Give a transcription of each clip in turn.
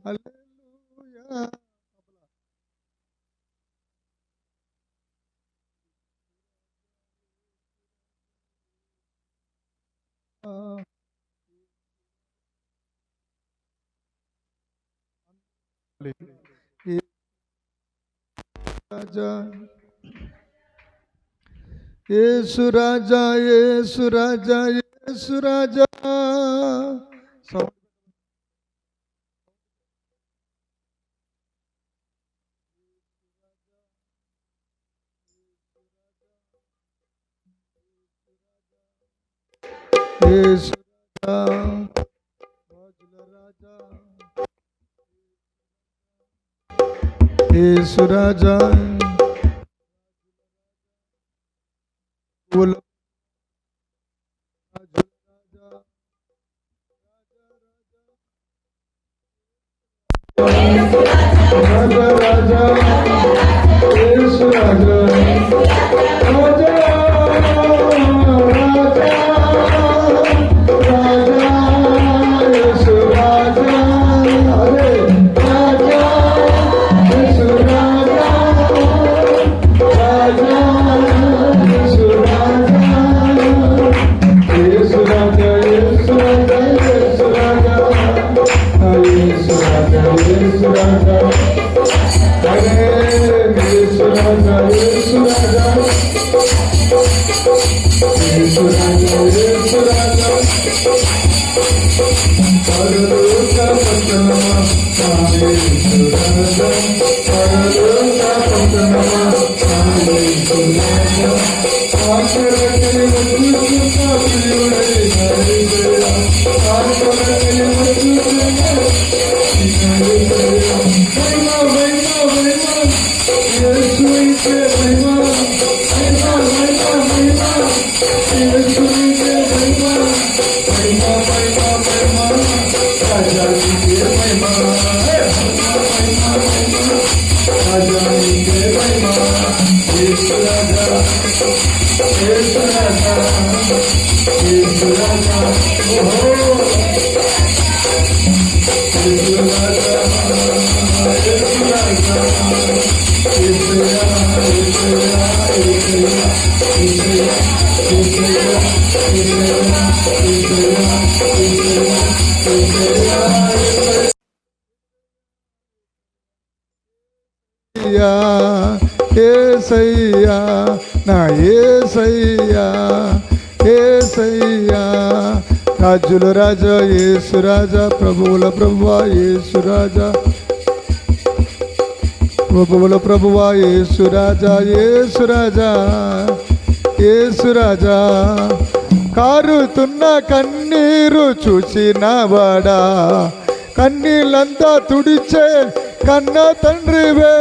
హల్లెలూయా. రాజా యేసు రాజా యేసు రాజా యేసు రాజా. యేసు రాజా రాజుల రాజా యేసు రాజా. రాజా రాజా యేసు రాజా రాజా ఏసయ్యా నా ఏసయ్యా ఏసయ్యా. రాజుల రాజా యేసు రాజా ప్రభువుల ప్రభువా యేసు రాజా ప్రభువుల ప్రభువా యేసు రాజా యేసు రాజా యేసు రాజా. కారుతున్న కన్నీరు చూసిన వాడా కన్నీళ్ళంతా తుడిచే కన్న తండ్రివే.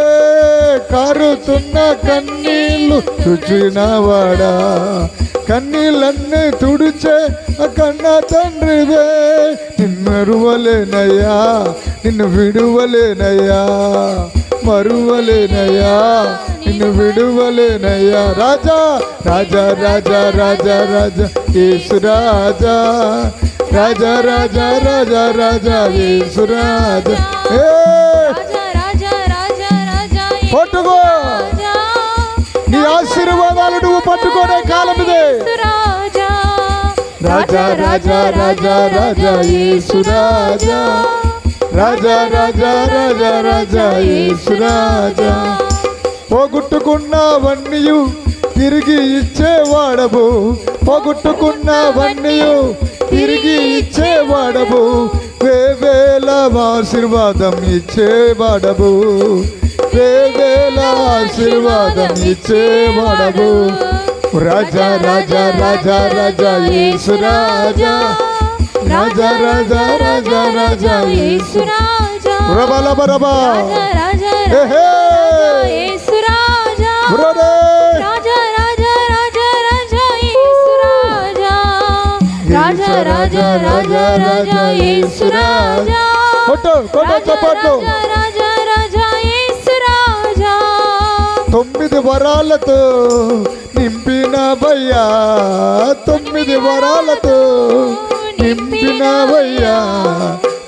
కారుతున్న కన్నీళ్ళు చూచినవాడా కన్నీళ్ళన్నీ తుడిచే కన్న తండ్రివే. నిన్ను మరువలేనయ్యా నిన్ను విడువలేనయ్యా మరువలేనయ్యా నిన్ను విడువలేనయ్యా. రాజా రాజా రాజా రాజా రాజా యేసు రాజా రాజా రాజా రాజా రాజా యేసు రాజా. పట్టుకో నీ ఆశీర్వాదాలు నువ్వు పట్టుకోనే కాలం ఇదే. రాజా రాజా రాజా రాజా యేసు రాజా రాజా రాజా రాజా రాజా యేసు రాజా. పోగొట్టుకున్నవన్నీ తిరిగి ఇచ్చేవాడవు పోగొట్టుకున్నవన్నీ తిరిగి ఇచ్చేవాడవు. వేవేల ఆశీర్వాదం ఇచ్చేవాడవు వేవేల ఆశీర్వాదం ఇచ్చేవాడవు. రాజా రాజా రాజా రాజా యేసు రాజా రాజా రాజా రాజా రాజా యేసు రాజా. రబల బరబా హే యేసు రాజా రాజా రాజా రాజా రాజా యేసు రాజా రాజా రాజా రాజా రాజా యేసు రాజా. కొట్టు కొట్టు చప్పట్లు. రాజా రాజా యేసు రాజా. 9 వరాలతో నింపినవయ్యా 9 వరాలతో నింపినవయ్యా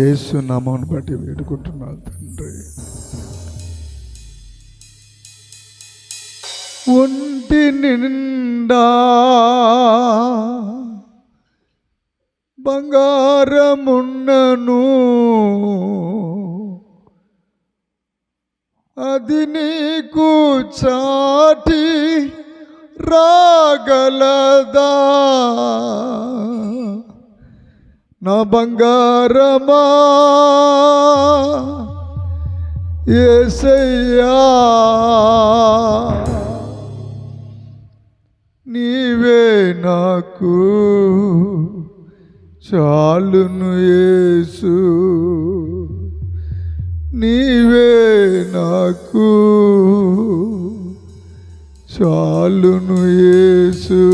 యేసు నామమును బట్టి వేడుకుంటున్నాను తండ్రి. ఒంటి నిండా బంగారమున్నను, అది నీకు చాటి రాగలదా? నా బంగారమా యేసయ్యా, నీవే నాకు చాలును యేసు, నీవే నాకు చాలును యేసు,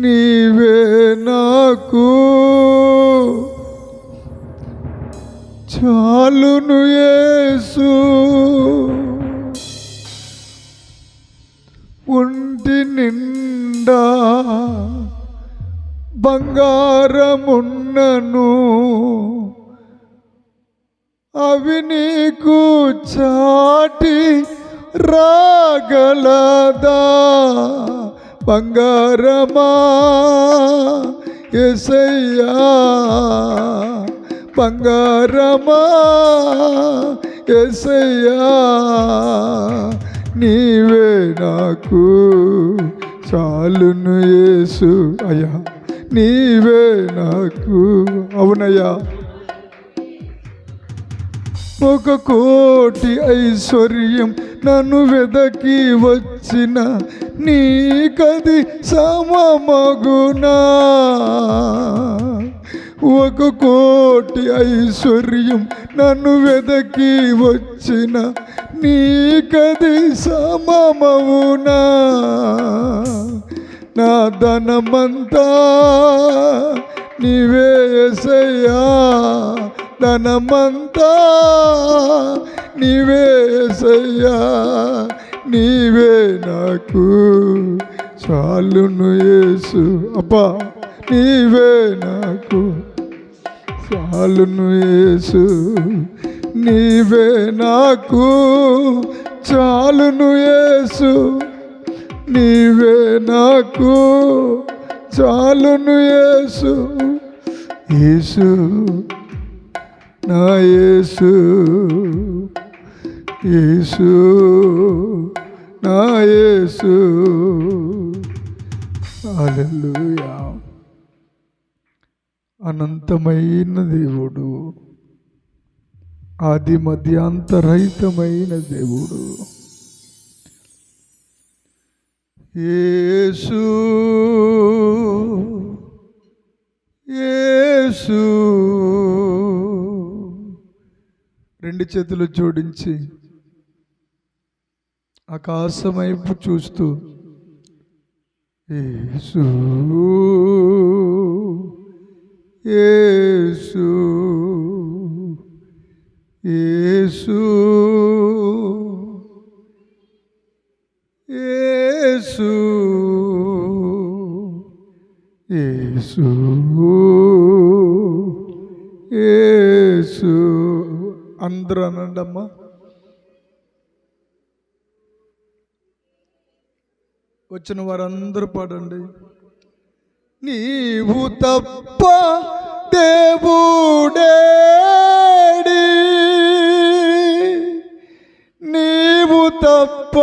నీవే నాకు చాలును యేసు. ఒంటి నిండా బంగారమున్నను, అవి నీకు చాటి రాగలదా? బంగారమా యేసయ్యా, బంగారమా యేసయ్యా, నీవే నాకు చాలును యేసు. అయ్యా నీవే నాకు. అవునయ్యా. 1,000,000 ఐశ్వర్యం నన్ను వెదకి వచ్చిన నీకది సమమగునా? 1,000,000 ఐశ్వర్యం నన్ను వెదకి వచ్చిన నీకది సమమవునా? నా ధనమంతా నీవే యేసయ్యా, ధనమంతా నీవే యేసయ్యా, నీవే నాకు చాలును యేసు. అబ్బా నీవే నాకు చాలును యేసు, నీవే నాకు చాలును యేసు, నీవే నాకు చాలును యేసు. యేసు నా యేసు, యేసు నా యేసు. హల్లెలూయా. అనంతమైన దేవుడు, ఆది మధ్యాంతరహితమైన దేవుడు యేసు, యేసు. రెండు చేతులు జోడించి ఆకాశం వైపు చూస్తూ యేసు, యేసు, యేసు, యేసు, యేసు, యేసు. అందరూ అనండమ్మా. వచ్చిన వారందరూ పాడండి. నీవు తప్ప దేవుడేడి, నీవు తప్ప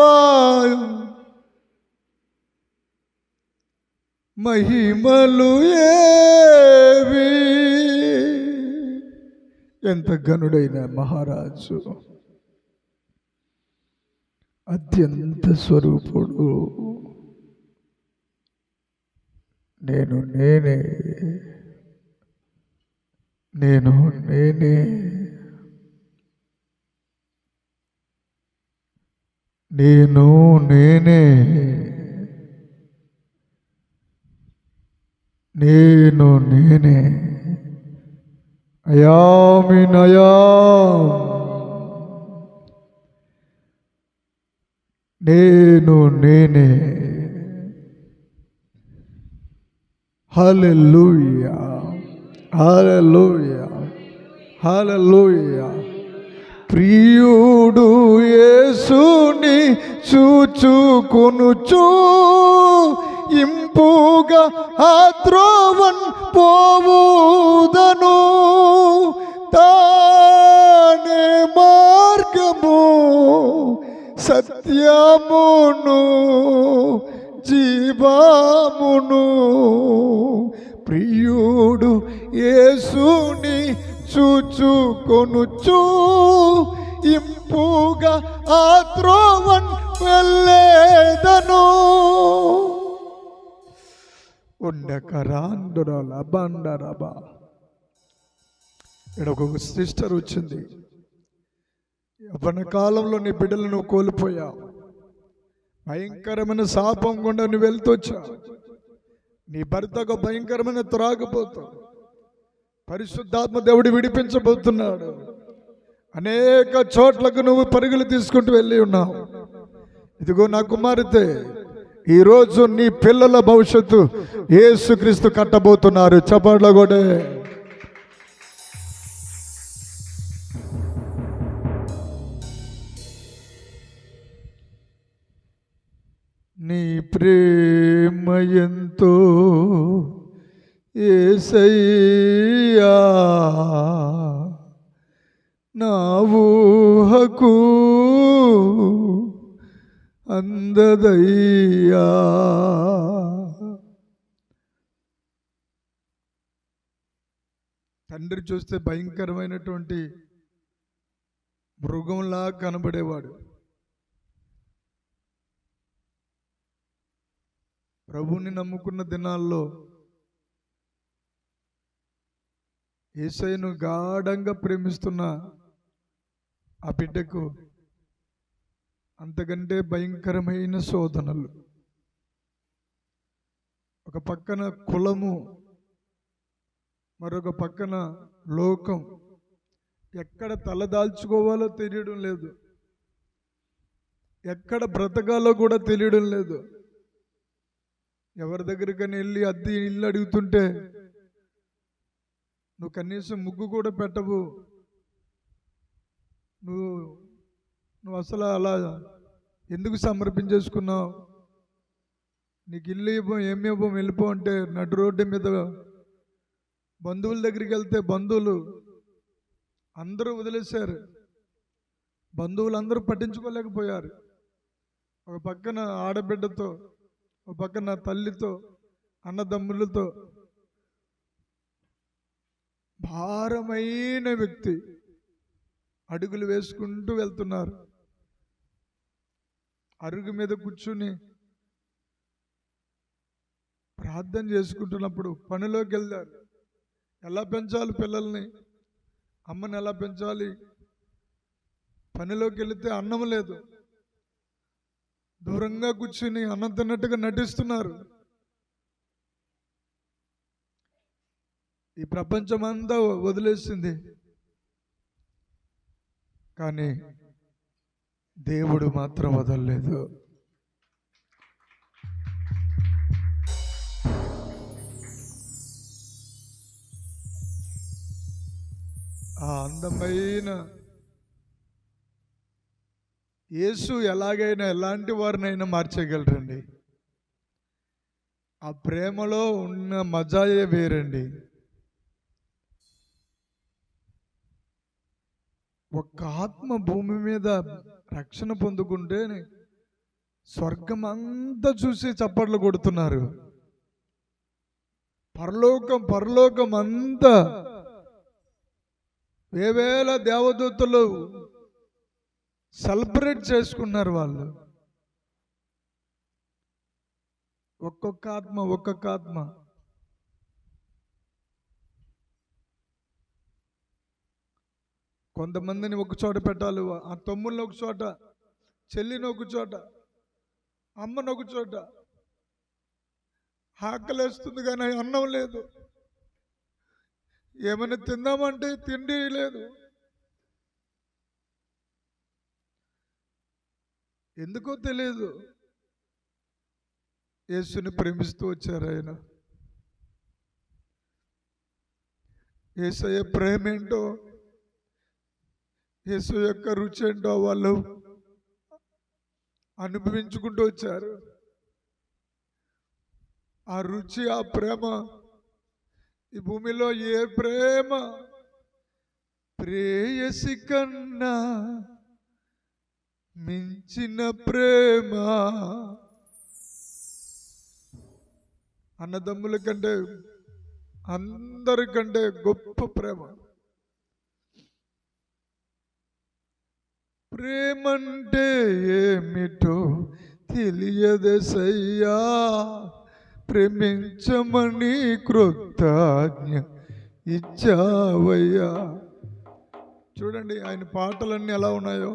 మహిమలు ఏవి? ఎంత ఘనుడైన మహారాజు, అత్యంత స్వరూపుడు. నేను నేనే, నేను నేనే, నేను నేనే, నేను నేనే. అయామినయా, నేను నేనే. హల్లెలూయా. హల్లెలూయా, హల్లెలూయా. ప్రియుడు యేసుని చూచుకొనుచు ఇంపుగా ఆ త్రోవన్ పోవుదను, తానే మార్గము సత్యమును జీవమును. ప్రియుడు యేసుని చూచుకొనుచు ఇంపుగా ఆ త్రోవన్ వెళ్ళేదను. ఉండకరాందురల బండరబా. ఇక్కడ ఒక సిస్టర్ వచ్చింది. యవ్వన కాలంలో నీ బిడ్డలను కోల్పోయావు, భయంకరమైన శాపం గుండా నువ్వు వెళ్తొచ్చావు. నీ భర్తకు భయంకరమైన త్రాగపోతావు. పరిశుద్ధాత్మ దేవుడు విడిపించబోతున్నాడు. అనేక చోట్లకు నువ్వు పరుగులు తీసుకుంటూ వెళ్ళి ఉన్నావు. ఇదిగో నా కుమార్తె, ఈరోజు నీ పిల్లల భవిష్యత్తు యేసుక్రీస్తు కట్టబోతున్నారు. చప్పట్ల కూడా నీ ప్రేమ ఎంతో యేసయ్యా, నా ఊహకు అందదయ్యా. తండ్రి చూస్తే భయంకరమైనటువంటి మృగంలా కనబడేవాడు. ప్రభువుని నమ్ముకున్న దినాల్లో యేసయ్యను గాఢంగా ప్రేమిస్తున్న ఆ బిడ్డకు అంతకంటే భయంకరమైన శోధనలు. ఒక పక్కన కులము, మరొక పక్కన లోకం. ఎక్కడ తలదాల్చుకోవాలో తెలియడం లేదు, ఎక్కడ బ్రతకాలో కూడా తెలియడం లేదు. ఎవరి దగ్గరికైనా వెళ్ళి అద్దె ఇల్లు అడుగుతుంటే నువ్వు కనీసం ముగ్గు కూడా పెట్టవు. నువ్వు అసలు అలా ఎందుకు సమర్పించేసుకున్నావు? నీకు ఇల్లు ఇవ్వం, ఏమి ఇవ్వం, వెళ్ళిపో అంటే నడు రోడ్డు మీద బంధువుల దగ్గరికి వెళ్తే బంధువులు అందరూ వదిలేశారు. బంధువులు అందరూ పట్టించుకోలేకపోయారు. ఒక పక్కన ఆడబిడ్డతో, ఒక పక్కన తల్లితో, అన్నదమ్ములతో భారమైన వ్యక్తి అడుగులు వేసుకుంటూ వెళ్తున్నారు. అరుగు మీద కూర్చుని ప్రార్థన చేసుకుంటున్నప్పుడు పనిలోకి వెళ్తారు. ఎలా పెంచాలి పిల్లల్ని, అమ్మని ఎలా పెంచాలి? పనిలోకి వెళితే అన్నం లేదు, దూరంగా కూర్చుని అన్నం తిన్నట్టుగా నటిస్తున్నారు. ఈ ప్రపంచం అంతా వదిలేసింది, కానీ దేవుడు మాత్రం వదలలేదు. ఆ అందమైన యేసు ఎలాగైనా ఎలాంటి వారినైనా మార్చేయగలరండి. ఆ ప్రేమలో ఉన్న మజాయే వేరండి. ఒక్క ఆత్మ భూమి మీద రక్షణ పొందుకుంటే స్వర్గం అంతా చూసి చప్పట్లు కొడుతున్నారు. పరలోకం అంతా వేవేల దేవదూతలు సెలబ్రేట్ చేసుకున్నారు. వాళ్ళు ఒక్కొక్క ఆత్మ కొంతమందిని ఒక చోట పెట్టాలి, ఆ తమ్ముళ్ళని ఒక చోట, చెల్లిని ఒక చోట, అమ్మని ఒక చోట. ఆకలేస్తుంది కానీ అన్నం లేదు, ఏమైనా తిందామంటే తిండి లేదు. ఎందుకో తెలియదు, యేసుని ప్రేమిస్తూ వచ్చారు ఆయన. యేసయ్య ప్రేమ ఏంటో, యేసు యొక్క రుచి ఏంటో వాళ్ళు అనుభవించుకుంటూ వచ్చారు. ఆ రుచి, ఆ ప్రేమ ఈ భూమిలో ఏ ప్రేమ ప్రేయసి కన్నా మించిన ప్రేమ, అన్నదమ్ముల కంటే అందరికంటే గొప్ప ప్రేమ. ప్రేమంటే ఏమిటో తెలియదేసయ్యా, ప్రేమించమని క్రొత్త ఆజ్ఞ ఇచ్చావయ్యా. చూడండి ఆయన పాటలన్నీ ఎలా ఉన్నాయో.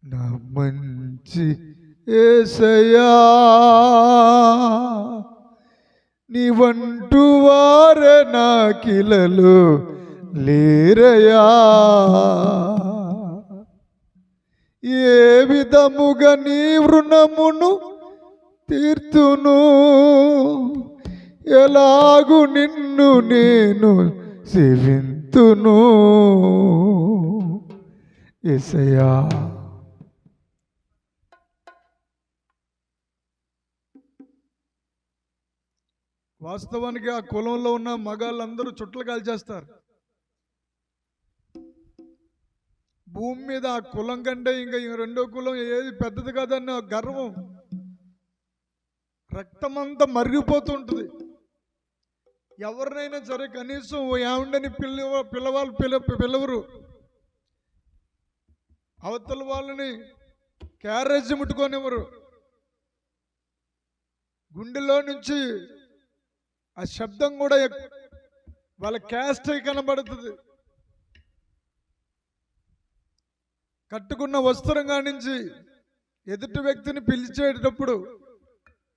నా మంచి యేసయ్యా, నీవంటూ వారే నాకిలలో లేరయా, ఏ విధముగా నీ రుణమును తీర్తును, ఎలాగు నిన్ను నేను సేవింతును యేసయ్యా. వాస్తవానికి ఆ కులంలో ఉన్న మగాళ్ళందరూ చుట్టలు కాల్చేస్తారు. భూమి మీద ఆ కులం కంటే ఇంకా రెండో కులం ఏది పెద్దది కాదన్న గర్వం, రక్తమంతా మరిగిపోతుంటుంది. ఎవరినైనా సరే కనీసం ఏమండని పిల్లవరు, అవతల వాళ్ళని క్యారేజ్ ముట్టుకోనివ్వరు. గుండెలో నుంచి ఆ శబ్దం కూడా వాళ్ళ క్యాస్ట్ కనబడుతుంది. కట్టుకున్న వస్త్రంగా నుంచి ఎదుటి వ్యక్తిని పిలిచేటప్పుడు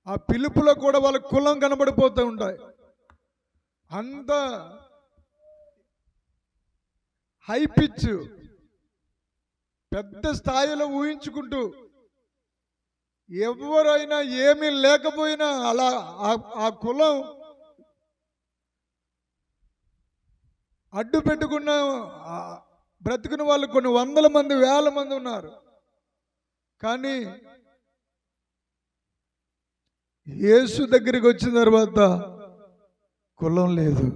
ఆ పిలుపులో కూడా వాళ్ళ కులం కనబడిపోతూ ఉంటాయి. అంత హై పిచ్, పెద్ద స్థాయిలో ఊహించుకుంటూ ఎవరైనా ఏమీ లేకపోయినా అలా ఆ కులం అడ్డు పెట్టుకున్న బ్రతుకున్న వాళ్ళు కొన్ని వందల మంది, వేల మంది ఉన్నారు. కానీ యేసు దగ్గరికి వచ్చిన తర్వాత కులం లేదు,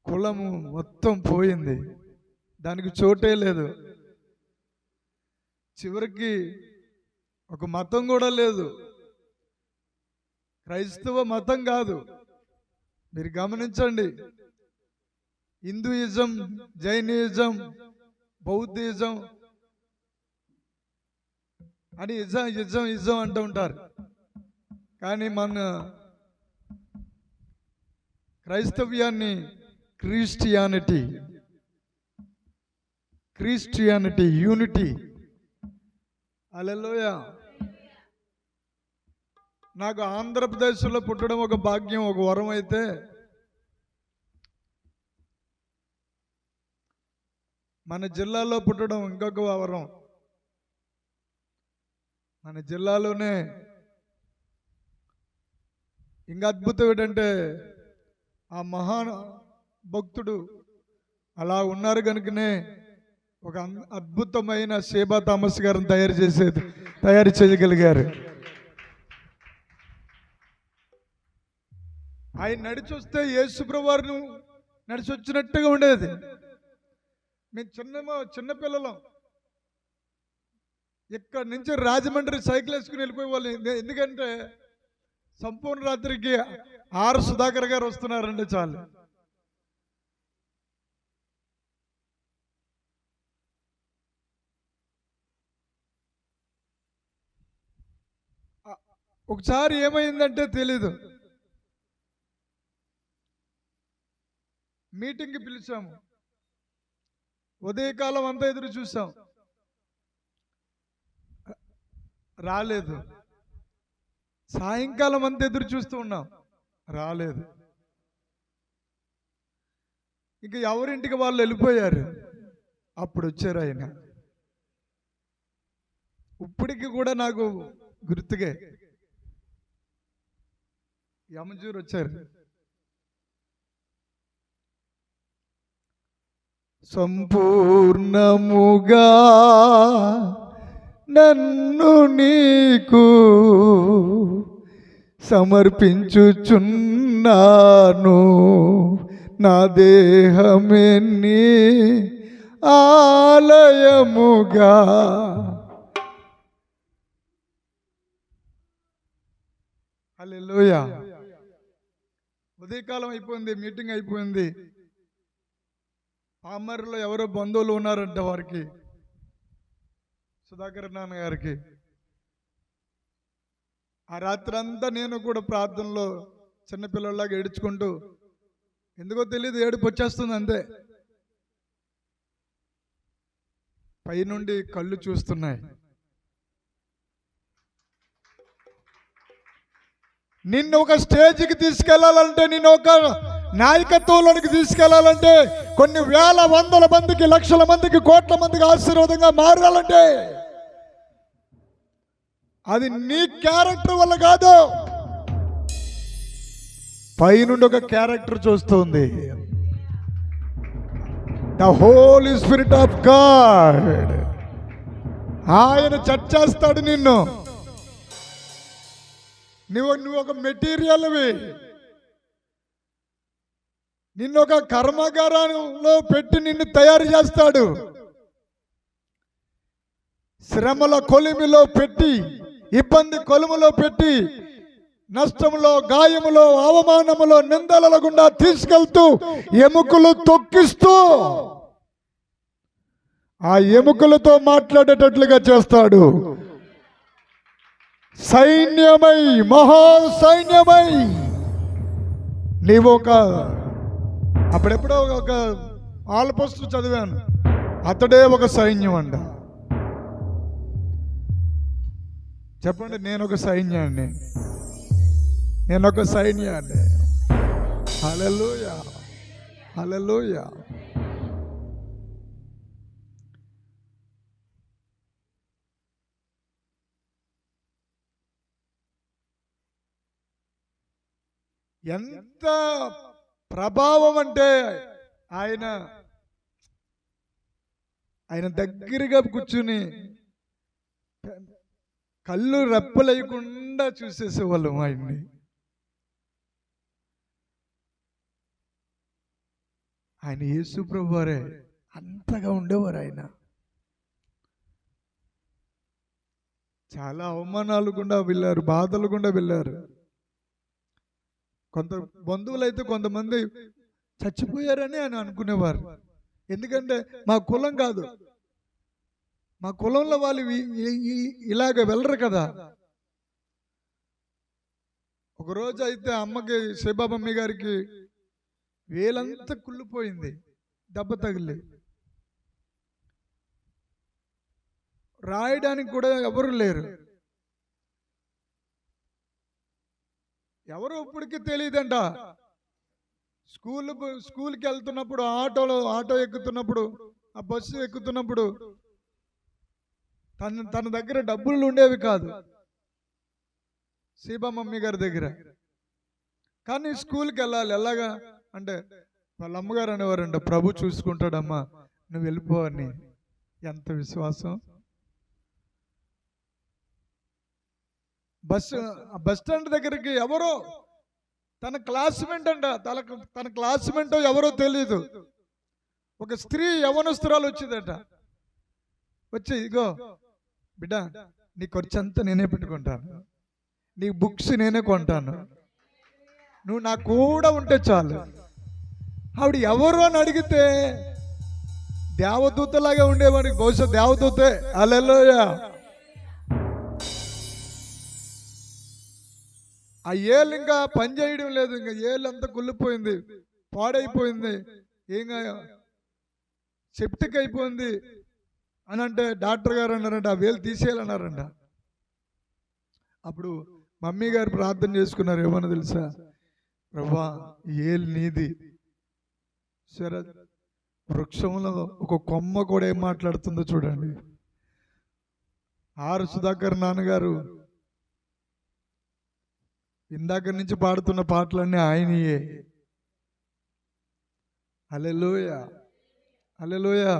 కులము మొత్తం పోయింది, దానికి చోటే లేదు. చివరికి ఒక మతం కూడా లేదు. క్రైస్తవ మతం కాదు, మీరు గమనించండి. హిందూయిజం, జైనిజం, బౌద్ధిజం అని ఇజం అంటూ ఉంటారు. కానీ మన క్రైస్తవ్యాన్ని క్రిస్టియానిటీ యూనిటీ. హల్లెలూయా. నాకు ఆంధ్రప్రదేశ్లో పుట్టడం ఒక భాగ్యం, ఒక వరం అయితే, మన జిల్లాలో పుట్టడం ఇంకొక వరం. మన జిల్లాలోనే ఇంకా అద్భుతం ఏంటంటే ఆ మహాన్ భక్తుడు అలా ఉన్నారు కనుకనే ఒక అద్భుతమైన సేబా థామస్ గారిని తయారు చేయగలిగారు. ఆయన నడిచి వస్తే యేసుప్రభు వారిని నడిచి వచ్చినట్టుగా ఉండేది. మేము చిన్నపిల్లలం ఇక్కడ నుంచి రాజమండ్రి సైకిల్ వేసుకుని వెళ్ళిపోయేవాళ్ళు. ఎందుకంటే సంపూర్ణ రాత్రికి ఆర్ సుధాకర్ గారు వస్తున్నారండి చాలు. ఒకసారి ఏమైందంటే తెలీదు, మీటింగ్కి పిలిచాము. ఉదయకాలం అంతా ఎదురు చూసాం, రాలేదు. సాయంకాలం అంతా ఎదురు చూస్తూ ఉన్నాం, రాలేదు. ఇంకా ఎవరింటికి వాళ్ళు వెళ్ళిపోయారు. అప్పుడు వచ్చారు ఆయన. ఇప్పటికి కూడా నాకు గుర్తుగే యమజూరు వచ్చారు. సంపూర్ణముగా నన్ను నీకు సమర్పించుచున్నాను, నా దేహమెన్ని ఆలయముగా. హల్లెలూయా. ఉదయకాలం అయిపోయింది, మీటింగ్ అయిపోయింది. పామర్లో ఎవరో బంధువులు ఉన్నారంట వారికి, సుధాకర్ నాన్నగారికి. ఆ రాత్రి అంతా నేను కూడా ప్రార్థనలో చిన్నపిల్లలాగా ఏడ్చుకుంటూ, ఎందుకో తెలియదు ఏడుపు వచ్చేస్తుంది అంతే. పైనుండి కళ్ళు చూస్తున్నాయి. నిన్ను ఒక స్టేజ్కి తీసుకెళ్లాలంటే, నిన్ను ఒక నాయకత్వంలోనికి తీసుకెళ్లాలంటే, కొన్ని వేల వందల మందికి, లక్షల మందికి, కోట్ల మందికి ఆశీర్వాదంగా మారాలంటే అది నీ క్యారెక్టర్ వల్ల కాదు, పైనుండి ఒక క్యారెక్టర్ చూస్తుంది. The holy spirit of God. ఆయన చర్చేస్తాడు నిన్ను. నువ్వు ఒక మెటీరియల్వి. నిన్ను ఒక కర్మాగారంలో పెట్టి నిన్ను తయారు చేస్తాడు. శ్రమల కొలిమిలో పెట్టి, ఇబ్బంది కొలుములో పెట్టి, నష్టములో, గాయములో, అవమానములో, నిందల గుండా తీసుకెళ్తూ, ఎముకలు తొక్కిస్తూ ఆ ఎముకలతో మాట్లాడేటట్లుగా చేస్తాడు. సైన్యమై, మహా సైన్యమై. నీవు అప్పుడెప్పుడో ఒక ఆల్పోస్ట్ చదివాను, అతడే ఒక సైన్యం అంట. చెప్పండి, నేనొక సైన్యాన్ని, నేనొక సైన్యాన్ని. హల్లెలూయా, హల్లెలూయా. ఎంత ప్రభావం అంటే ఆయన దగ్గరగా కూర్చుని కళ్ళు రెప్పలేయకుండా చూసేసేవాళ్ళం ఆయన్ని. ఆయన యేసు ప్రభువారే, అంతగా ఉండేవారు ఆయన. చాలా అవమానాలు గుండా వెళ్ళారు, బాధలు గుండా వెళ్ళారు. కొంత బంధువులు అయితే కొంతమంది చచ్చిపోయారని ఆయన అనుకునేవారు. ఎందుకంటే మా కులం కాదు, మా కులంలో వాళ్ళు ఇలాగ వెళ్ళరు కదా. ఒకరోజు అయితే అమ్మకి, శివబాబమ్మ గారికి వేలంతా కుళ్ళిపోయింది, దెబ్బ తగిలి. రాయడానికి కూడా ఎవరు లేరు. ఎవరు ఇప్పటికీ తెలియదంట. స్కూల్కి వెళ్తున్నప్పుడు, ఆటో ఎక్కుతున్నప్పుడు, ఆ బస్సు ఎక్కుతున్నప్పుడు తన దగ్గర డబ్బులు ఉండేవి కాదు, శివమమ్మీ గారి దగ్గర. కానీ స్కూల్కి వెళ్ళాలి. ఎలాగా అంటే వాళ్ళ అమ్మగారు అనేవారంట, ప్రభు చూసుకుంటాడమ్మా, నువ్వు వెళ్ళిపోవని. ఎంత విశ్వాసం. బస్ స్టాండ్ దగ్గరికి ఎవరో తన క్లాస్మేట్ అంట, తన క్లాస్మేట్ ఎవరో తెలీదు, ఒక స్త్రీ, యవనస్తురాలు వచ్చిందట. వచ్చి, ఇగో బిడ్డ, నీ ఖర్చు అంతా నేనే పెట్టుకుంటాను, నీ బుక్స్ నేనే కొంటాను, నువ్వు నా కూడా ఉంటే చాలు. ఆవిడ ఎవరు అని అడిగితే దేవదూతలాగా ఉండేవాడికి, బహుశా దేవదూతే. హల్లెలూయా. ఆ ఏళ్ళు ఇంకా పని చేయడం లేదు, ఇంకా ఏళ్ళు అంతా కుళ్ళిపోయింది, పాడైపోయింది, ఇంకా సెప్టిక్ అయిపోయింది అని అంటే డాక్టర్ గారు అన్నారంట, ఆ వేలు తీసేయాలన్నారంట. అప్పుడు మమ్మీ గారు ప్రార్థన చేసుకున్నారు, ఏమన్నా తెలుసా, ప్రభువా ఏళ్ళు నీది. సరే, వృక్షంలో ఒక కొమ్మ కూడా ఏం మాట్లాడుతుందో చూడండి. ఆర్ సుధాకర్ నాన్నగారు ఇందాక నుంచి పాడుతున్న పాటలన్నీ ఆయనయే. హల్లెలూయా, హల్లెలూయా.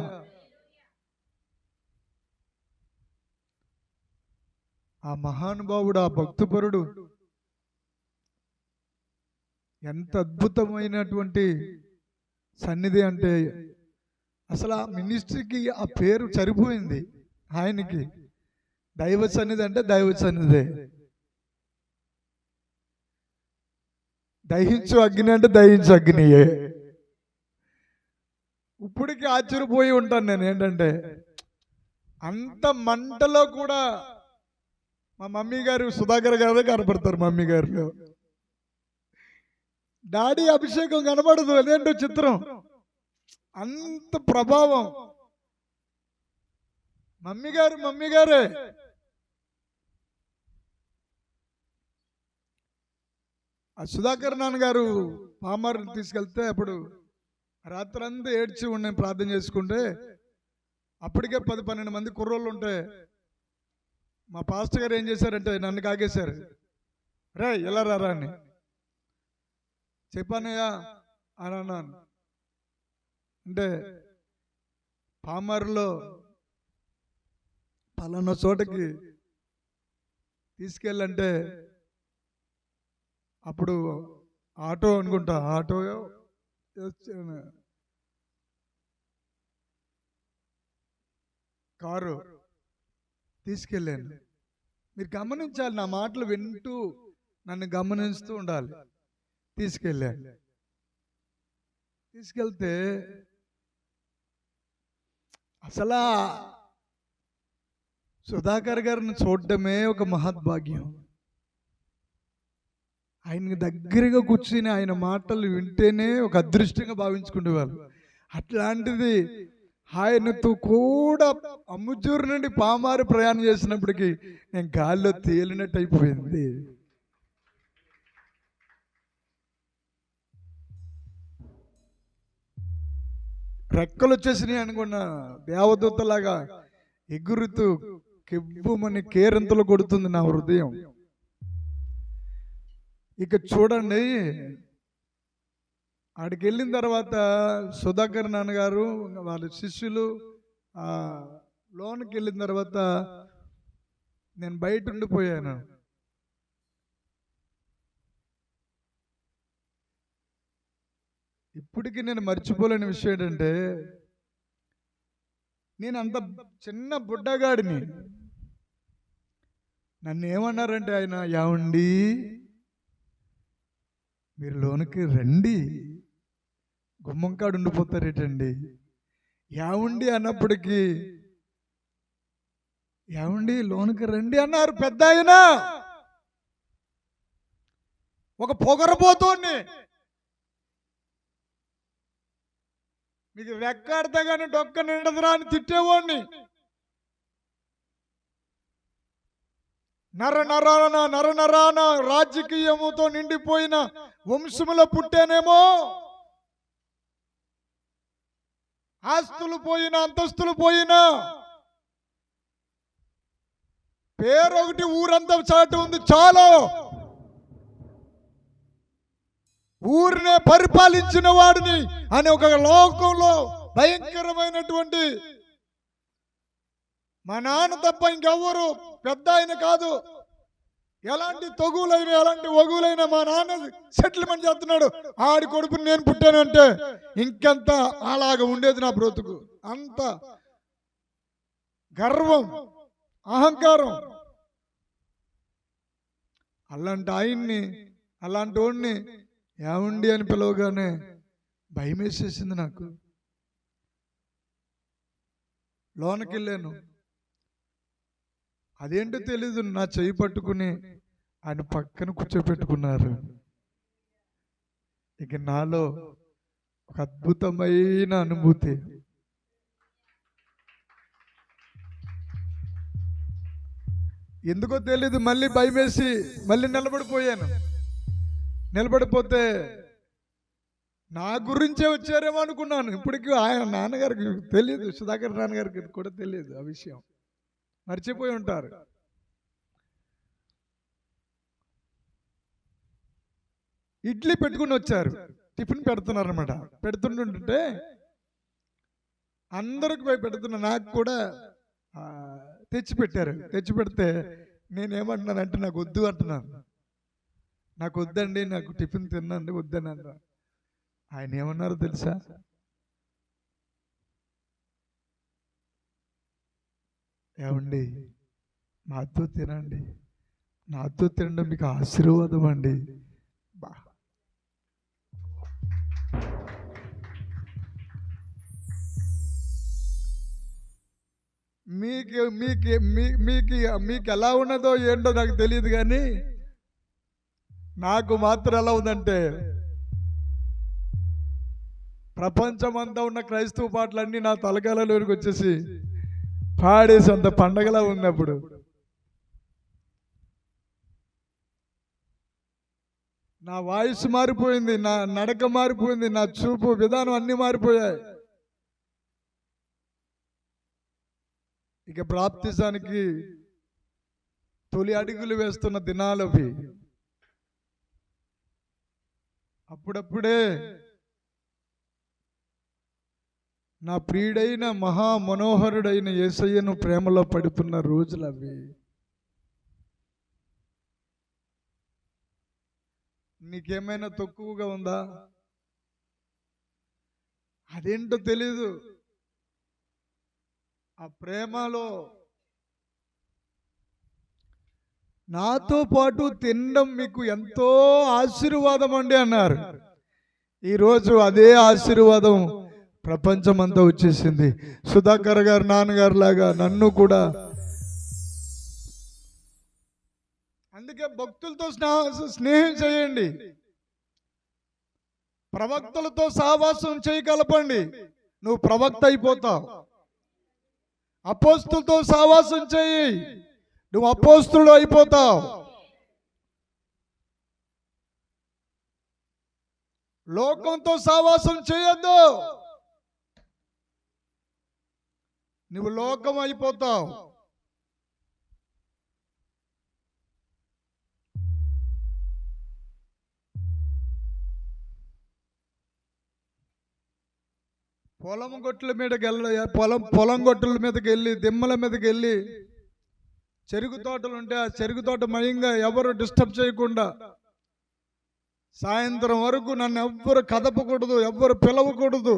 ఆ మహానుభావుడు, ఆ భక్తిపరుడు ఎంత అద్భుతమైనటువంటి సన్నిధి అంటే, అసలు ఆ మినిస్ట్రీకి ఆ పేరు సరిపోయింది ఆయనకి. దైవ సన్నిధి అంటే దైవ సన్నిధే, దహించు అగ్ని అంటే దహించు అగ్నియే. ఇప్పటికి ఆశ్చర్యపోయి ఉంటాను నేను, ఏంటంటే అంత మంటలో కూడా మా మమ్మీ గారు సుధాకర్ గారే కనపడతారు. మమ్మీ గారిలో డాడీ అభిషేకం కనబడదు, అదేంటో చిత్రం. అంత ప్రభావం మమ్మీ గారే. ఆ సుధాకర్ నాన్నగారు పామారుని తీసుకెళ్తే అప్పుడు రాత్రంతా ఏడ్చి ఉండి ప్రార్థన చేసుకుంటే, అప్పటికే 10-12 మంది కుర్రోళ్ళు ఉంటే మా పాస్టర్ గారు ఏం చేశారంటే నన్ను కాగేశారు. రే ఎలా రారా అని చెప్పానయ్యా అని అన్నాను. అంటే పామారులో పలానా చోటకి తీసుకెళ్ళంటే అప్పుడు ఆటో అనుకుంటా, ఆటో కారు తీసుకెళ్ళాను. మీరు గమనించాలి, నా మాటలు వింటూ నన్ను గమనిస్తూ ఉండాలి. తీసుకెళ్తే అసలు సుధాకర్ గారిని చూడటమే ఒక మహద్భాగ్యం. ఆయన దగ్గరగా కూర్చుని ఆయన మాటలు వింటేనే ఒక అదృష్టంగా భావించుకునేవాళ్ళు. అట్లాంటిది ఆయనతో కూడా అమ్ముజూరు నుండి పామారు ప్రయాణం చేసినప్పటికీ నేను గాల్లో తేలినట్టు అయిపోయింది. రెక్కలు వచ్చేసినాయి అనుకున్నా, దేవదూతలాగా ఎగురుతూ కెవ్వుమని కేరింతలు కొడుతుంది నా హృదయం. ఇక చూడండి, ఆడికి వెళ్ళిన తర్వాత సుధాకర్ నాన్నగారు వాళ్ళ శిష్యులు లోనికి వెళ్ళిన తర్వాత నేను బయట ఉండిపోయాను. ఇప్పటికీ నేను మర్చిపోలేని విషయం ఏంటంటే, నేను అంత చిన్న బుడ్డగాడిని. నన్ను ఏమన్నారంటే ఆయన, యావండి మీరు లోనికి రండి, గుమ్మంకాడు ఉండిపోతారేటండి. యావండి అన్నప్పటికీ యావండి లోనికి రండి అన్నారు. పెద్ద ఆయన ఒక పొగరబోతోండి. మీకు రెక్కాడితే కానీ డొక్క నిండదురా అని తిట్టేవాడిని. నరనరాన రాజకీయముతో నిండిపోయిన వంశములో పుట్టానేమో, ఆస్తులు పోయినా అంతస్తులు పోయినా పేరు ఒకటి ఊరంతా చాటు ఉంది చాలు. ఊరినే పరిపాలించిన వాడిని అని ఒక లోకంలో భయంకరమైనటువంటి, మా నాన్న తప్ప ఇంకెవ్వరు పెద్ద ఆయన కాదు, ఎలాంటి తగులైన ఎలాంటి వగులైనా మా నాన్న సెటిల్మెంట్ చేస్తున్నాడు, ఆడి కొడుకుని నేను పుట్టాను అంటే ఇంకెంత అలాగ ఉండేది నా బ్రతుకు. అంత గర్వం, అహంకారం. అలాంటి ఆయన్ని, అలాంటి వాడిని ఏమండి అని పిలవగానే భయం వేసేసింది నాకు. లోనకి వెళ్ళాను. అదేంటో తెలీదు, నా చెయ్యి పట్టుకుని ఆయన పక్కన కూర్చోపెట్టుకున్నారు. ఇక నాలో ఒక అద్భుతమైన అనుభూతి. ఎందుకో తెలీదు, మళ్ళీ భయం వేసి మళ్ళీ నిలబడిపోయాను. నిలబడిపోతే నా గురించే వచ్చారేమో అనుకున్నాను. ఇప్పటికీ ఆయన నాన్నగారికి తెలియదు, సుధాకర్ నాన్నగారికి కూడా తెలియదు ఆ విషయం, మర్చిపోయి ఉంటారు. ఇడ్లీ పెట్టుకుని వచ్చారు, టిఫిన్ పెడుతున్నారు అనమాట. పెడుతుంటుంటే అందరికి పోయి పెడుతున్నా, నాకు కూడా తెచ్చిపెట్టారు. తెచ్చిపెడితే నేనేమంటున్నానంటే నాకు వద్దు అంటున్నాను. నాకు వద్దండి, నాకు టిఫిన్ తినండి వద్దని అన్నారు. ఆయన ఏమన్నారో తెలుసా? ఏమండి నాతో తినండి, నాతో తినడం మీకు ఆశీర్వాదం అండి. బా మీకు మీకు మీకు మీకు ఎలా ఉన్నదో ఏంటో నాకు తెలియదు, కానీ నాకు మాత్రం ఎలా ఉందంటే ప్రపంచమంతా ఉన్న క్రైస్తవ పాటలన్నీ నా తలకాలలోకి వచ్చేసి పాడేసి అంత పండగలా ఉన్నప్పుడు నా వాయిస్ మారిపోయింది, నా నడక మారిపోయింది, నా చూపు విధానం అన్ని మారిపోయాయి. ఇక బాప్తిజానికి తొలి అడుగులు వేస్తున్న దినాలవి. అప్పుడప్పుడే నా ప్రియుడైన మహా మనోహరుడైన యేసయ్యను ప్రేమలో పడుతున్న రోజులు అవి. నీకేమైనా తక్కువగా ఉందా? అదేంటో తెలీదు. ఆ ప్రేమలో నాతో పాటు తినడం మీకు ఎంతో ఆశీర్వాదం అండి అన్నారు. ఈరోజు అదే ఆశీర్వాదం ప్రపంచమంతా వచ్చేసింది. సుధాకర్ గారు నాన్నగారు లాగా నన్ను కూడా. అందుకే భక్తులతో స్నేహం చేయండి, ప్రవక్తలతో సహవాసం చేయగలపండి, నువ్వు ప్రవక్త అయిపోతావు. అపోస్తులతో సహవాసం చేయి, నువ్వు అపోస్తులు అయిపోతావు. లోకంతో సహవాసం చేయొద్దు, నువ్వు లోకం అయిపోతావు. పొలం గొట్ల మీదకి పొలం గొట్టల మీదకి వెళ్ళి, దిమ్మల మీదకి వెళ్ళి, చెరుకు తోటలు ఉంటే ఆ చెరుకు తోట మయంగా ఎవరు డిస్టర్బ్ చేయకుండా సాయంత్రం వరకు నన్ను ఎవ్వరు కదపకూడదు, ఎవ్వరు పిలవకూడదు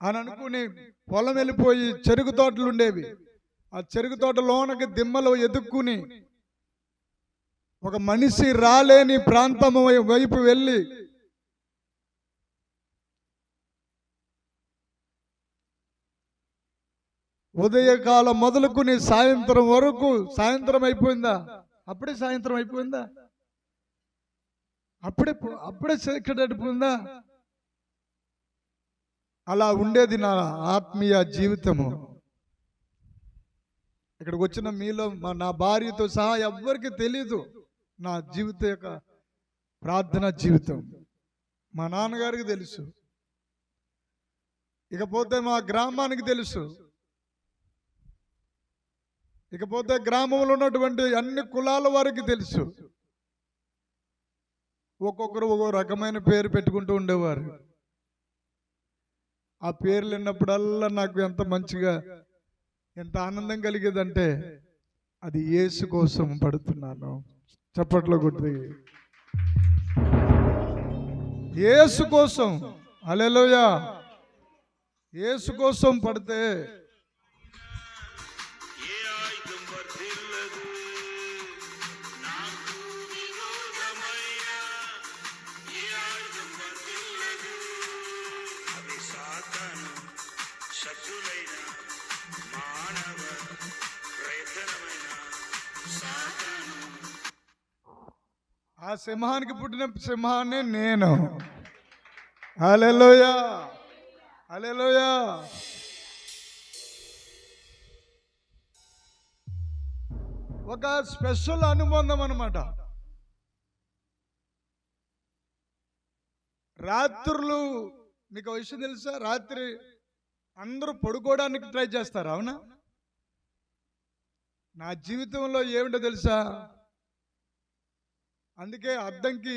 అని అనుకుని పొలం వెళ్ళిపోయి చెరుకు తోటలు ఉండేవి. ఆ చెరుకు తోట లోనకి దిమ్మలు ఎదుక్కుని ఒక మనిషి రాలేని ప్రాంతం వైపు వెళ్ళి ఉదయకాలం మొదలుకుని సాయంత్రం వరకు, సాయంత్రం అయిపోయిందా? అప్పుడే సాయంత్రం అయిపోయిందా? అప్పుడే చీకటి అయిపోయిందా? అలా ఉండేది నా ఆత్మీయ జీవితము. ఇక్కడికి వచ్చిన మీలో నా భార్యతో సహా ఎవ్వరికి తెలీదు నా జీవితం యొక్క ప్రార్థన జీవితం. మా నాన్నగారికి తెలుసు, ఇకపోతే మా గ్రామానికి తెలుసు, ఇకపోతే గ్రామంలో ఉన్నటువంటి అన్ని కులాల వారికి తెలుసు. ఒక్కొక్కరు ఒక్కొక్క రకమైన పేరు పెట్టుకుంటూ ఉండేవారు. ఆ పేర్లు విన్నప్పుడల్లా నాకు ఎంత మంచిగా, ఎంత ఆనందం కలిగేదంటే అది యేసు కోసం పడుతున్నాను. చప్పట్లో కొట్టి యేసు కోసం, హల్లెలూయా, యేసు కోసం పడితే ఆ సింహానికి పుట్టిన సింహాన్ని నేను. హల్లెలూయా, హల్లెలూయా. ఒక స్పెషల్ అనుబంధం అన్నమాట. రాత్రులు మీకు విషయం తెలుసా? రాత్రి అందరూ పడుకోవడానికి ట్రై చేస్తారు, అవునా? నా జీవితంలో ఏమిటో తెలుసా? అందుకే అద్దంకి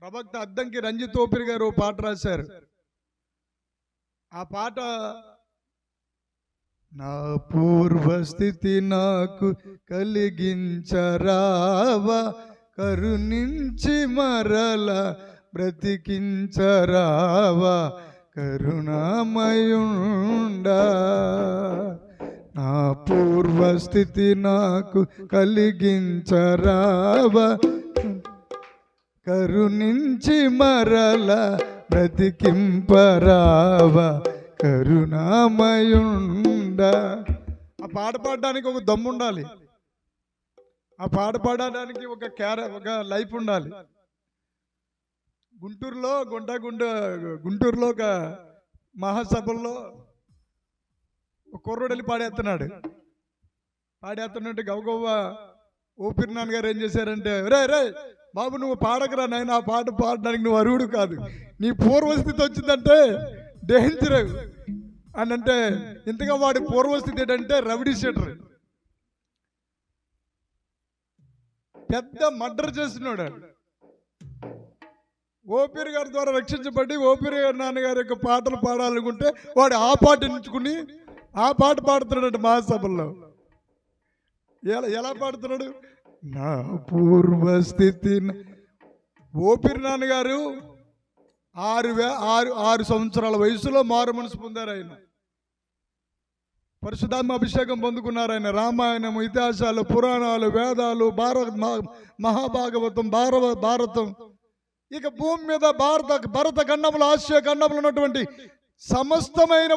ప్రవక్త అద్దంకి రంజిత్ ఓపిరి గారు ఓ పాట రాశారు. ఆ పాట, నా పూర్వస్థితి నాకు కలిగించరావా, కరుణించి మరల బ్రతికించరావా, కరుణామయుండా. నా పూర్వస్థితి నాకు కలిగించరావా, కరుణించి మరల బ్రతికింపరావా, కరుణామయుండా. ఆ పాట పాడడానికి ఒక దమ్ము ఉండాలి. ఆ పాట పాడడానికి ఒక లైఫ్ ఉండాలి. గుంటూరులో ఒక మహాసభల్లో ఒక కుర్రోడు వెళ్ళి పాడేస్తున్నట్టు గవగవ్వ ఓపిరి నాన్నగారు ఏం చేశారంటే, రే రే బాబు నువ్వు పాడకరా నాయన, ఆ పాట పాడడానికి నువ్వు అర్హుడు కాదు, నీ పూర్వస్థితి వచ్చిందంటే డేంజర్ అని అంటే, ఇంతగా వాడి పూర్వస్థితి ఏంటంటే రౌడీ షీటర్, పెద్ద మర్డర్ చేస్తున్నాడు. ఓపిరి గారి ద్వారా రక్షించబడి ఓపిరి గారి నాన్నగారి యొక్క పాటలు పాడాలనుకుంటే వాడు ఆ పాట ఎంచుకుని ఆ పాట పాడుతున్నాడు మహాసభల్లో. ఎలా పాడుతున్నాడు? నా పూర్వస్థితి. ఓపిరి నాన్నగారు 6 సంవత్సరాల వయసులో మారు మనసు పొందారు. ఆయన పరిశుద్ధాత్మ అభిషేకం పొందుకున్నారు. ఆయన రామాయణము, ఇతిహాసాలు, పురాణాలు, వేదాలు, మహాభాగవతం, భారతం, ఇక భూమి మీద భరత ఖండంలో, ఆసియా ఖండంలో ఉన్నటువంటి సమస్తమైన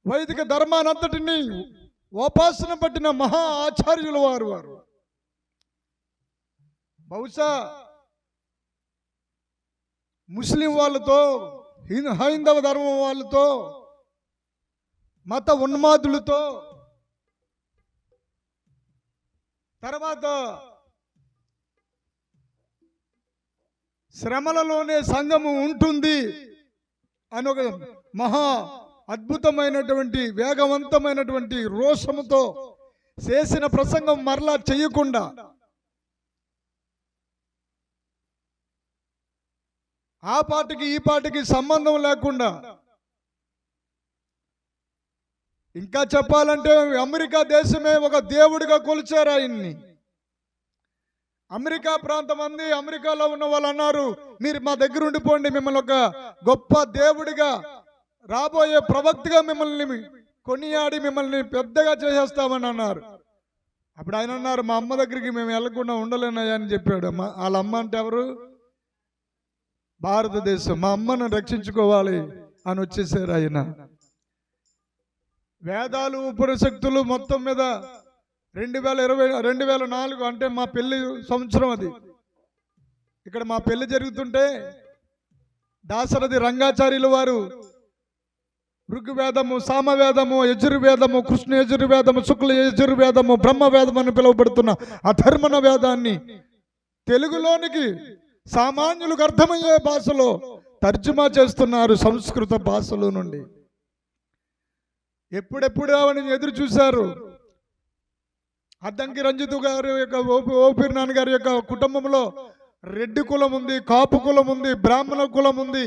వైదిక ధర్మానంతటిని ఉపాసన పట్టిన మహా ఆచార్యులు వారు. బహుశా ముస్లిం వాళ్ళతో, హైందవ ధర్మం వాళ్ళతో, మత ఉన్మాదులతో, తర్వాత శ్రమలలోనే సంఘము ఉంటుంది అని ఒక మహా అద్భుతమైనటువంటి వేగవంతమైనటువంటి రోషముతో చేసిన ప్రసంగం మరలా చేయకుండా, ఆ పాటకి ఈ పాటకి సంబంధం లేకుండా, ఇంకా చెప్పాలంటే అమెరికా దేశమే ఒక దేవుడిగా కొలిచారు ఆయన్ని. అమెరికా ప్రాంతం మంది, అమెరికాలో ఉన్న వాళ్ళు అన్నారు, మీరు మా దగ్గర ఉండిపోండి, మిమ్మల్ని ఒక గొప్ప దేవుడిగా, రాబోయే ప్రవక్తగా మిమ్మల్ని కొనియాడి మిమ్మల్ని పెద్దగా చేసేస్తామని అన్నారు. అప్పుడు ఆయన అన్నారు, మా అమ్మ దగ్గరికి మేము వెళ్లకుండా ఉండలేనయ్యా అని చెప్పాడు. వాళ్ళ అమ్మ అంటే ఎవరు? భారతదేశం. మా అమ్మను రక్షించుకోవాలి అని వచ్చేసారు ఆయన. వేదాలు, ఉపనిషత్తులు మొత్తం మీద 2004 అంటే మా పెళ్లి సంవత్సరం అది. ఇక్కడ మా పెళ్లి జరుగుతుంటే దాశరథి రంగాచార్యుల వారు ఋగ్వేదము, సామవేదము, యజుర్వేదము, కృష్ణ యజుర్వేదము, శుక్ల యజుర్వేదము, బ్రహ్మవేదం అని పిలువబడుతున్న అధర్మణ వేదాన్ని తెలుగులోనికి సామాన్యులకు అర్థమయ్యే భాషలో తర్జుమా చేస్తున్నారు, సంస్కృత భాషలో నుండి. ఎప్పుడెప్పుడు అని ఎదురు చూశారు. అద్దంకి రంజిత్ గారి యొక్క ఓపిరి నాన్నగారి యొక్క కుటుంబంలో రెడ్డి కులం ఉంది, కాపు కులం ఉంది, బ్రాహ్మణ కులం ఉంది,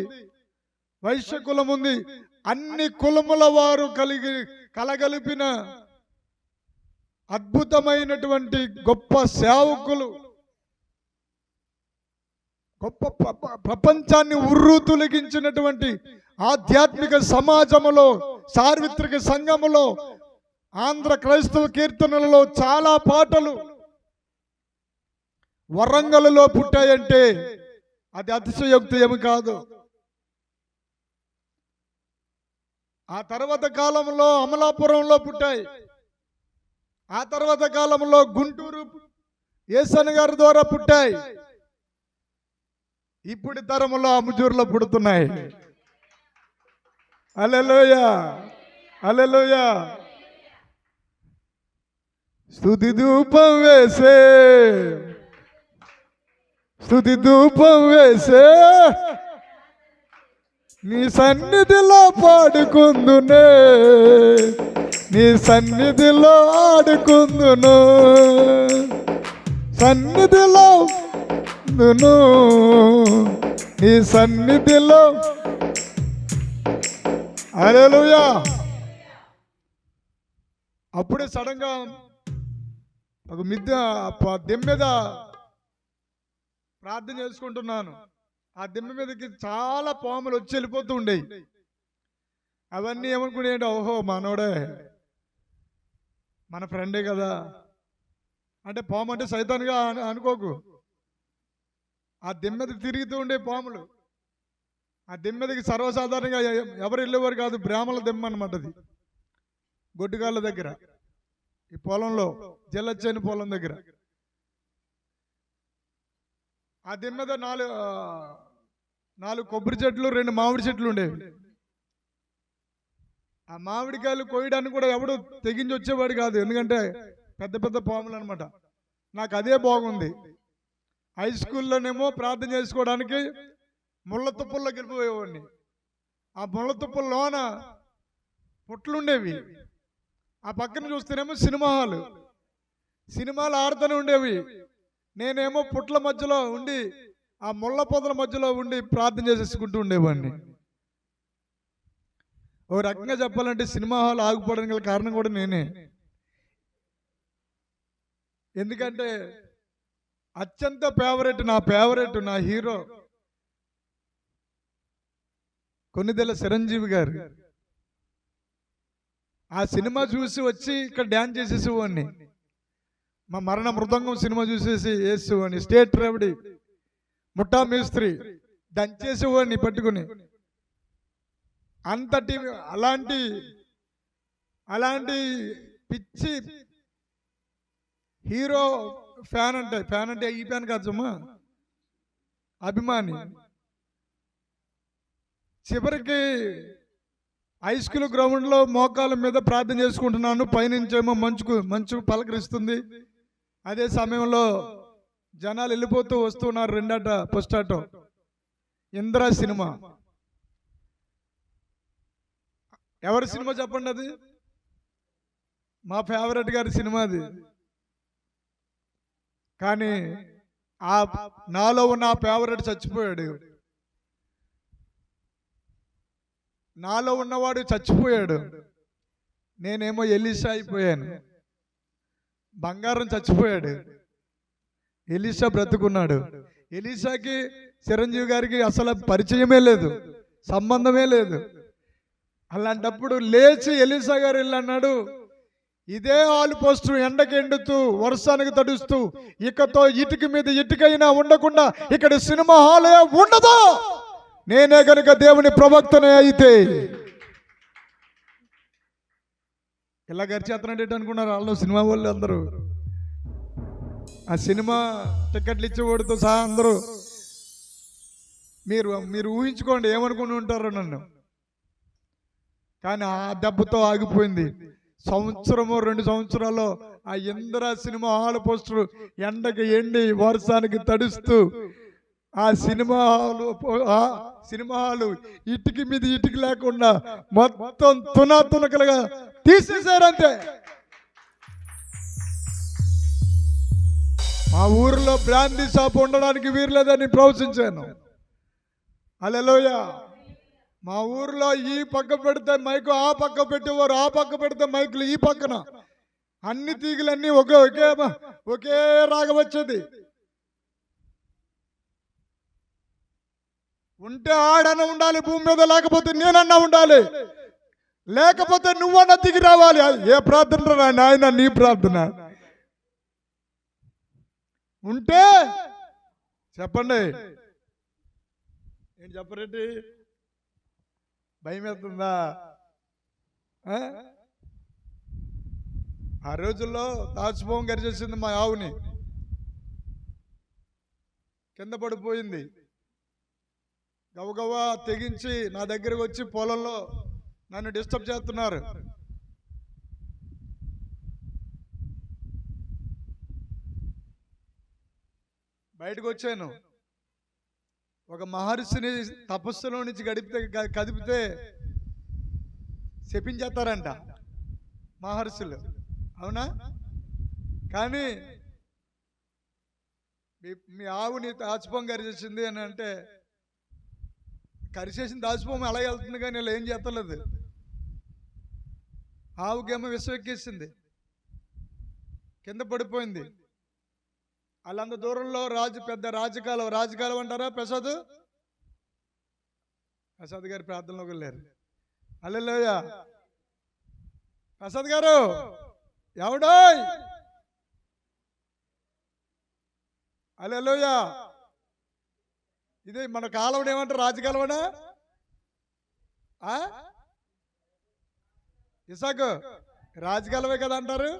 వైశ్య కులం ఉంది. అన్ని కులముల వారు కలగలిపిన అద్భుతమైనటువంటి గొప్ప సేవకులు, గొప్ప ప్రపంచాన్ని ఉర్రు తొలగించినటువంటి ఆధ్యాత్మిక సమాజములో, సార్వత్రిక సంఘములో, ఆంధ్ర క్రైస్తవ కీర్తనలలో చాలా పాటలు వరంగల్లో పుట్టాయంటే అది అతిశయోక్తి ఏమి కాదు. ఆ తర్వాత కాలంలో అమలాపురంలో పుట్టాయి. ఆ తర్వాత కాలంలో గుంటూరు ఏసన్ గారి ద్వారా పుట్టాయి. ఇప్పుడు తరంలో అమ్ముజూరులో పుడుతున్నాయి. హల్లెలూయా, హల్లెలూయా. స్తుతి ధూపం వేసే, స్తుతి ధూపం వేసే, నీ సన్నిధిలో పాడుకుందునే, నీ సన్నిధిలో ఆడుకుందును, సన్నిధిలో నందును నీ సన్నిధిలో. హల్లెలూయా. అప్పుడే సడన్ గా ఒక దెమ్మ మీద ప్రార్థన చేసుకుంటున్నాను. ఆ దెమ్మ మీదకి చాలా పాములు వచ్చి వెళ్ళిపోతూ ఉండేవి. అవన్నీ ఏమనుకునేయండి, ఓహో మనోడే, మన ఫ్రెండే కదా అంటే. పాము అంటే సైతాన్గా అనుకోకు. ఆ దెమ్మ మీద తిరుగుతూ ఉండే పాములు. ఆ దెమ్మ మీదకి సర్వసాధారణంగా ఎవరు వెళ్ళేవారు కాదు. బ్రాహ్మణుల దెమ్మ అనమాట అది. గొడ్డుగాళ్ళ దగ్గర, ఈ పొలంలో, జల్లచ్చేని పొలం దగ్గర ఆ దెమ్మ మీద 4 కొబ్బరి చెట్లు, 2 మామిడి చెట్లు ఉండేవి. ఆ మామిడికాయలు కోయడానికి కూడా ఎవడు తెగించి వచ్చేవాడు కాదు, ఎందుకంటే పెద్ద పెద్ద పాములు అనమాట. నాకు అదే బాగుంది. హై స్కూల్లోనేమో ప్రార్థన చేసుకోవడానికి ముళ్ళ తుప్పల్లో గెలిపోయేవాడిని. ఆ ముళ్ళ తుప్పల్లోన పుట్లుండేవి. ఆ పక్కన చూస్తేనేమో సినిమాలు ఆడుతూనే ఉండేవి. నేనేమో పుట్ల మధ్యలో ఉండి, ఆ ముళ్ళ పొదల మధ్యలో ఉండి ప్రార్థన చేసేసుకుంటూ ఉండేవాడిని. ఓ రకంగా చెప్పాలంటే సినిమా హాల్ ఆగిపోవడానికి గల కారణం కూడా నేనే. ఎందుకంటే అత్యంత ఫేవరెట్ నా హీరో కొన్నిదెల చిరంజీవి గారు. ఆ సినిమా చూసి వచ్చి ఇక్కడ డ్యాన్స్ చేసేసేవాడిని. మా మరణ మృదంగం సినిమా చూసేసి వేసేవాడిని. స్టేట్ రవిడి, ముఠా మేస్త్రి దంచేసేవాడిని పట్టుకుని. అంతటి అలాంటి పిచ్చి హీరో ఫ్యాన్ అంటే ఈ ఫ్యాన్ కాదమ్మా, అభిమాని. చివరికి హై స్కూల్ గ్రౌండ్లో మోకాళ్ళ మీద ప్రార్థన చేసుకుంటున్నాను. పైనుంచేమో మంచు పలకరిస్తుంది. అదే సమయంలో జనాలు వెళ్ళిపోతూ వస్తున్నారు. 2 ఫస్ట్ ఆటో ఇంద్ర సినిమా. ఎవరి సినిమా చెప్పండి? అది మా ఫేవరెట్ గారి సినిమా అది. కానీ నాలో ఉన్న ఫేవరెట్ చచ్చిపోయాడు. నాలో ఉన్నవాడు చచ్చిపోయాడు. నేనేమో ఎలీషా అయిపోయాను. బంగారం చచ్చిపోయాడు, ఎలీషా బ్రతుకున్నాడు. ఎలీషాకి చిరంజీవి గారికి అసలు పరిచయమే లేదు, సంబంధమే లేదు. అలాంటప్పుడు లేచి ఎలీషా గారు వెళ్ళన్నాడు, ఇదే ఆలు పోస్టు ఎండకి ఎండుతూ వర్షానికి తడుస్తూ ఇకతో ఇటుక మీద ఇటుకైనా ఉండకుండా ఇక్కడ సినిమా హాలే ఉండదు. నేనే కనుక దేవుని ప్రవక్తనే అయితే. ఇలా గరిచేతనంటే అనుకున్నారు వాళ్ళు సినిమా వాళ్ళు అందరూ. ఆ సినిమా టికెట్లు ఇచ్చేవాడితో సహా అందరూ మీరు ఊహించుకోండి ఏమనుకుని ఉంటారో నన్ను. కానీ ఆ దెబ్బతో ఆగిపోయింది. 1-2 సంవత్సరాల్లో ఆ ఇంద్ర సినిమా హాల్ పోస్టర్ ఎండకి ఎండి వర్షానికి తడుస్తూ ఆ సినిమా హాలు ఇటుకి మీద ఇటుక లేకుండా మొత్తం తునకలుగా తీసేశారంతే. మా ఊరిలో బ్రాందీ షాప్ ఉండడానికి వీర్లేదని ప్రవచించాను. హల్లెలూయా. మా ఊరిలో ఈ పక్క పెడితే మైకు ఆ పక్క పెట్టేవారు, ఆ పక్క పెడితే మైకులు ఈ పక్కన, అన్ని తీగలన్నీ ఒకే రాగ వచ్చేది. ఉంటే ఆడన ఉండాలి భూమి మీద, లేకపోతే నేనన్నా ఉండాలి, లేకపోతే నువ్వన్నా దిగి రావాలి. ఏ ప్రార్థన నాయన? నీ ప్రార్థన ఉంటే చెప్పండి. ఏంటి చెప్పరేంటి? భయం అవుతుందా? ఆ రోజుల్లో తాచుపోవం గరిచేసింది మా ఆవుని, కింద పడిపోయింది. గవగవా తెగించి నా దగ్గరకు వచ్చి పొలంలో నన్ను డిస్టర్బ్ చేస్తున్నారు. బయటకు వచ్చాను. ఒక మహర్షిని తపస్సులో నుంచి కదిపితే శపించేస్తారంట మహర్షులు, అవునా? కానీ మీ ఆవుని దాచిపోం కరిచేసింది అని అంటే, కరిచేసిన దాచిపోం అలాగే వెళ్తుంది, కానీ వీళ్ళు ఏం చేస్తలేదు. ఆవుకేమో విషం ఎక్కేసింది, కింద పడిపోయింది. వాళ్ళంత దూరంలో పెద్ద రాజకాలం అంటారా ప్రసాద్ గారి ప్రార్థనలోకి వెళ్ళారు. హల్లెలూయా. ప్రసాద్ గారు ఎవడోయ్, హల్లెలూయా. ఇది మన కాలం ఏమంటారు, రాజకాలవనా? ఇసాకు రాజకాలమే కదా అంటారు.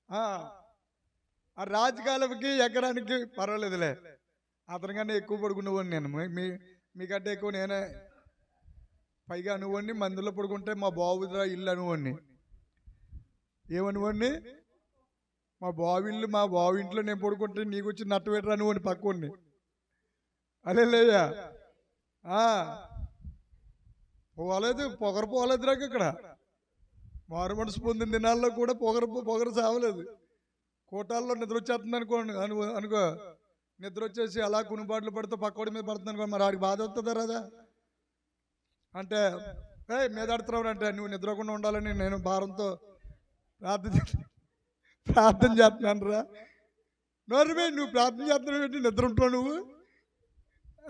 ఆ రాజకాలకి ఎక్కడానికి పర్వాలేదులే, అతనికన్నా ఎక్కువ పడుకునేవాడిని నేను. మీకంటే ఎక్కువ నేనే, పైగా అనుకోండి మందులో పడుకుంటే మా బాబురా ఇల్లు అనుకోండి. ఏమనుకోండి, మా బావి ఇంట్లో నేను పడుకుంటే నీకు వచ్చి నట్టు పెట్టరా అనుకోండి పక్కోండి. అలేయ్యా పోలేదు, పొగరు రాక ఇక్కడ మారు మనసు పొందిన దినాల్లో కూడా పొగరు సావలేదు. కోటాల్లో నిద్ర వచ్చేస్తుంది అనుకో నిద్ర వచ్చేసి అలా కునుబాట్లు పడితే పక్కోడి మీద పడుతుంది అనుకో, మరి ఆడికి బాధ వస్తుందా రాదా? అంటే మీద ఆడుతున్నావు అంటే, నువ్వు నిద్రకుండా ఉండాలని నేను భారంతో ప్రార్థన చేస్తున్నాను రా. నోరుమే, నువ్వు ప్రార్థన చేస్తున్నావు ఏంటి, నిద్ర ఉంటావు నువ్వు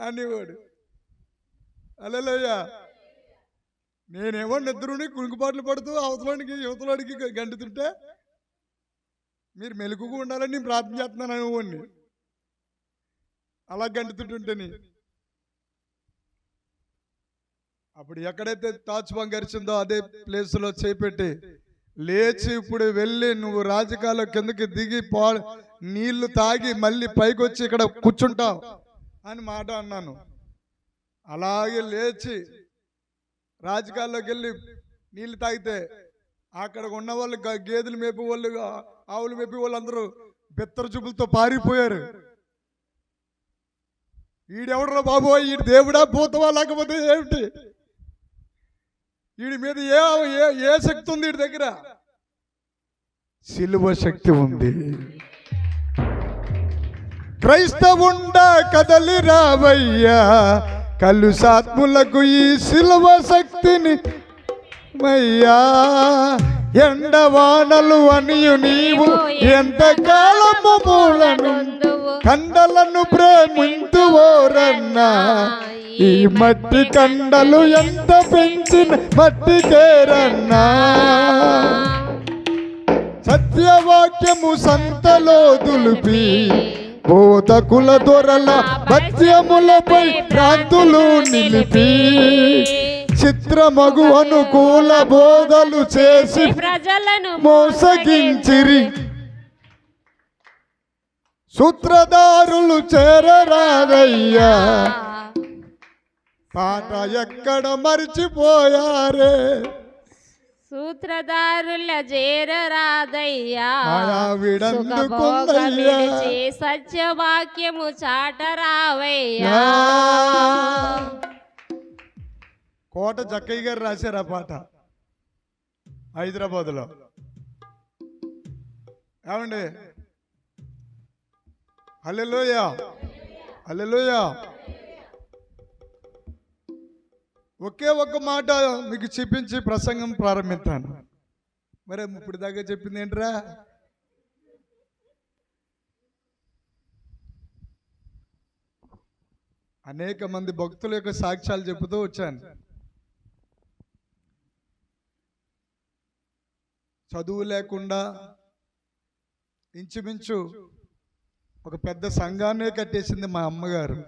అనేవాడు. హల్లెలూయా. నేనేమో నిద్రని కునుకుపాట్లు పడుతూ యువతలోడికి గంటుతుంటే, మీరు మెలకుగా ఉండాలని నేను ప్రార్థన చేస్తున్నాను అనేవాడిని, అలా గంటుతుంటేని. అప్పుడు ఎక్కడైతే తాచుబం గరిచిందో అదే ప్లేస్లో చేపెట్టి లేచి, ఇప్పుడు వెళ్ళి నువ్వు రాజకాల కిందకి దిగి నీళ్లు తాగి మళ్ళీ పైకి వచ్చి ఇక్కడ కూర్చుంటావు అని మాట అన్నాను. అలాగే లేచి రాజకాల్లోకి వెళ్ళి నీళ్లు తాగితే అక్కడ ఉన్న వాళ్ళు, గేదెలు మేపే వాళ్ళు, ఆవులు మేపే వాళ్ళు అందరూ బెత్తర చూపులతో పారిపోయారు. ఈడెవడరా బాబు, ఈడు దేవుడా భూతమా లేకపోతే ఏమిటి, వీడి మీద ఏ శక్తి ఉంది వీడి దగ్గర? సిలువ శక్తి ఉంది. క్రైస్తవుండా కదలి రావయ్యా, కలుసాత్ములకు ఈ సిలువ శక్తిని మయ్యా. ఎండవానలు అనియు నీవు ఎంతకాలము మూలను కండలను ప్రేమింతువోరన్నా, ఈ మట్టి కండలు ఎంత పెంచిన మట్టికేరన్నా. సత్యవాక్యము సంతలో దులిపి బోధకుల దొరల భత్యములపై ప్రాంతులు నిలిపి, చిత్రమగు అనుకూల బోధలు చేసి ప్రజలను మోసగించిరి. సూత్రధారులు చేరరారయ్యా, పాట ఎక్కడ మర్చిపోయారే. సూత్రధారుల చేరరాదయ్యా, సత్యవాక్యము చాటరావయ్యా. కోట జక్కయ్య గారు రాశారు ఆ పాట హైదరాబాద్లో. ఏమండి, హల్లెలూయా హల్లెలూయా. ఒకే ఒక్క మాట మీకు చూపించి ప్రసంగం ప్రారంభిస్తాను. మరి ఇప్పుడు దాకా చెప్పింది ఏంట్రా? అనేక మంది భక్తుల యొక్క సాక్ష్యాలు చెబుతూ వచ్చాను. చదువు లేకుండా ఇంచుమించు ఒక పెద్ద సంఘాన్నే కట్టేసింది మా అమ్మగారు.